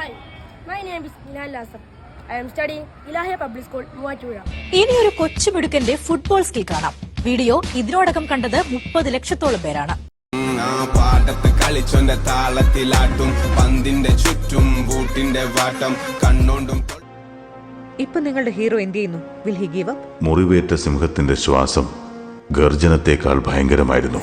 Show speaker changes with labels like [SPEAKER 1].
[SPEAKER 1] Hi, my name is Minal Lasar. I am studying Ilahia Public School, Muvattupuzha.
[SPEAKER 2] ഇനി ഒരു കൊച്ചുമിടുക്കന്റെ football skill കാണാം. Video ഇതിനോടകം കണ്ടത് 30 ലക്ഷത്തോളം പേരാണ്.
[SPEAKER 3] പാടത്ത് കളിച്ചൊന്റെ താളത്തിലാട്ടും പന്തിന്റെ ചുറ്റും ബൂട്ടിന്റെ വാട്ടം കണ്ണോണ്ടും.
[SPEAKER 4] ഇപ്പൊ നിങ്ങളുടെ ഹീറോ എന്ത് ചെയ്യുന്നു? Will he give up?
[SPEAKER 5] മുറിവേറ്റ സിംഹത്തിന്റെ ശ്വാസം ഗർജനത്തെക്കാൾ ഭയങ്കരമായിരുന്നു.